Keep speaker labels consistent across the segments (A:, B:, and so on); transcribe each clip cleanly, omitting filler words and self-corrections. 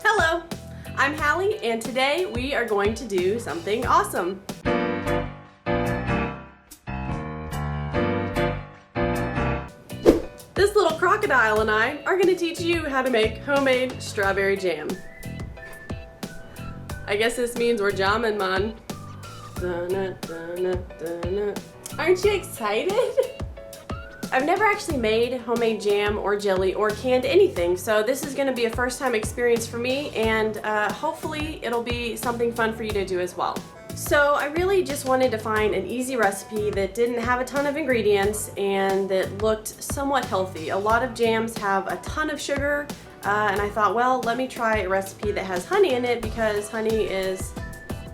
A: Hello, I'm Hallie, and today we are going to do something awesome. This little crocodile and I are going to teach you how to make homemade strawberry jam. I guess this means we're jamming, man. Aren't you excited? I've never actually made homemade jam or jelly or canned anything, so this is going to be a first-time experience for me, and hopefully it'll be something fun for you to do as well. So I really just wanted to find an easy recipe that didn't have a ton of ingredients and that looked somewhat healthy. A lot of jams have a ton of sugar, and I thought, well, let me try a recipe that has honey in it because honey is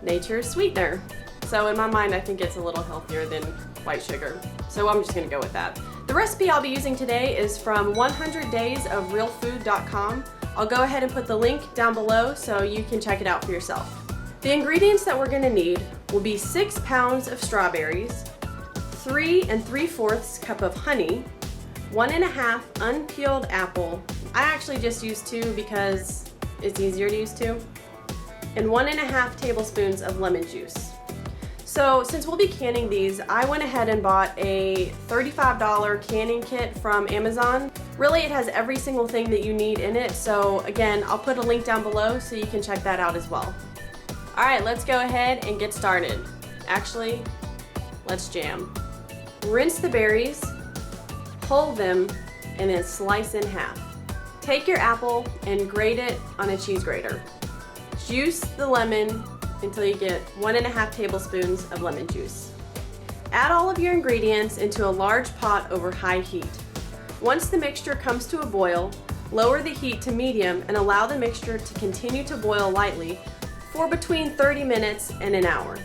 A: nature's sweetener. So in my mind, I think it's a little healthier than white sugar. So I'm just going to go with that. The recipe I'll be using today is from 100daysofrealfood.com. I'll go ahead and put the link down below so you can check it out for yourself. The ingredients that we're going to need will be 6 pounds of strawberries, 3 3/4 cup of honey, 1 1/2 unpeeled apple. I actually just used 2 because it's easier to use 2, and 1 1/2 tablespoons of lemon juice. So since we'll be canning these, I went ahead and bought a $35 canning kit from Amazon. Really, it has every single thing that you need in it, so again, I'll put a link down below so you can check that out as well. Alright, let's go ahead and get started. Actually, let's jam. Rinse the berries, hull them, and then slice in half. Take your apple and grate it on a cheese grater. Juice the lemon until you get 1 1/2 tablespoons of lemon juice. Add all of your ingredients into a large pot over high heat. Once the mixture comes to a boil, lower the heat to medium and allow the mixture to continue to boil lightly for between 30 minutes and an hour.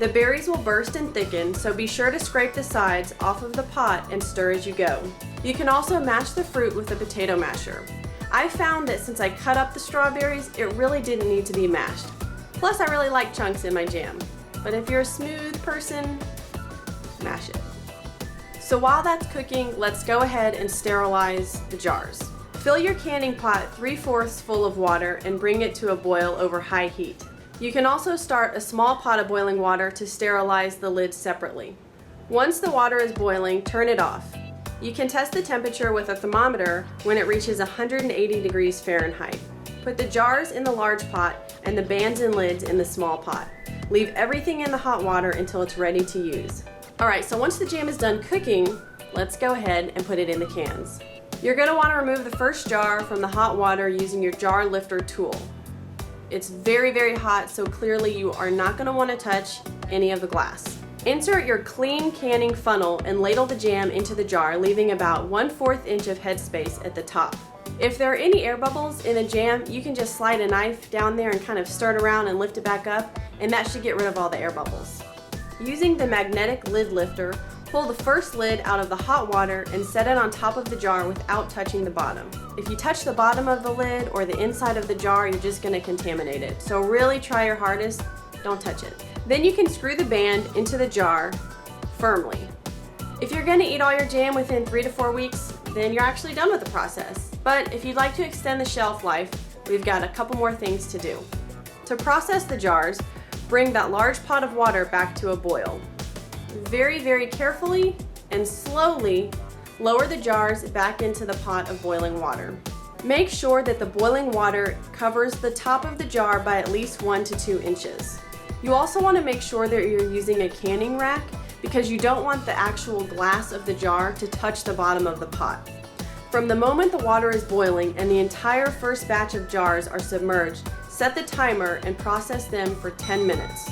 A: The berries will burst and thicken, so be sure to scrape the sides off of the pot and stir as you go. You can also mash the fruit with a potato masher. I found that since I cut up the strawberries, it really didn't need to be mashed. Plus, I really like chunks in my jam. But if you're a smooth person, mash it. So while that's cooking, let's go ahead and sterilize the jars. Fill your canning pot 3/4 full of water and bring it to a boil over high heat. You can also start a small pot of boiling water to sterilize the lid separately. Once the water is boiling, turn it off. You can test the temperature with a thermometer when it reaches 180 degrees Fahrenheit. Put the jars in the large pot and the bands and lids in the small pot. Leave everything in the hot water until it's ready to use. Alright, so once the jam is done cooking, let's go ahead and put it in the cans. You're going to want to remove the first jar from the hot water using your jar lifter tool. It's very, very hot, so clearly you are not going to want to touch any of the glass. Insert your clean canning funnel and ladle the jam into the jar, leaving about 1/4 inch of headspace at the top. If there are any air bubbles in the jam, you can just slide a knife down there and kind of stir it around and lift it back up, and that should get rid of all the air bubbles. Using the magnetic lid lifter, pull the first lid out of the hot water and set it on top of the jar without touching the bottom. If you touch the bottom of the lid or the inside of the jar, you're just going to contaminate it. So really try your hardest, don't touch it. Then you can screw the band into the jar firmly. If you're going to eat all your jam within 3 to 4 weeks, then you're actually done with the process. But if you'd like to extend the shelf life, we've got a couple more things to do. To process the jars, bring that large pot of water back to a boil. Very, very carefully and slowly lower the jars back into the pot of boiling water. Make sure that the boiling water covers the top of the jar by at least 1 to 2 inches. You also want to make sure that you're using a canning rack because you don't want the actual glass of the jar to touch the bottom of the pot. From the moment the water is boiling and the entire first batch of jars are submerged, set the timer and process them for 10 minutes.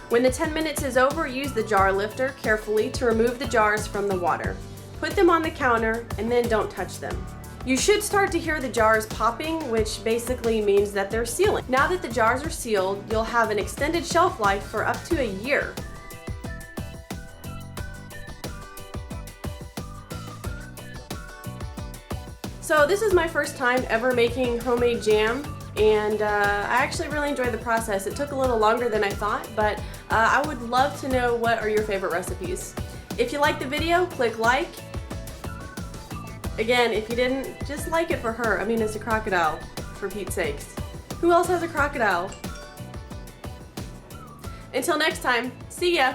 A: When the 10 minutes is over, use the jar lifter carefully to remove the jars from the water. Put them on the counter and then don't touch them. You should start to hear the jars popping, which basically means that they're sealing. Now that the jars are sealed, you'll have an extended shelf life for up to a year. So this is my first time ever making homemade jam, and I actually really enjoyed the process. It took a little longer than I thought, but I would love to know what are your favorite recipes. If you liked the video, click like. Again, if you didn't, just like it for her. I mean, it's a crocodile, for Pete's sakes. Who else has a crocodile? Until next time, see ya!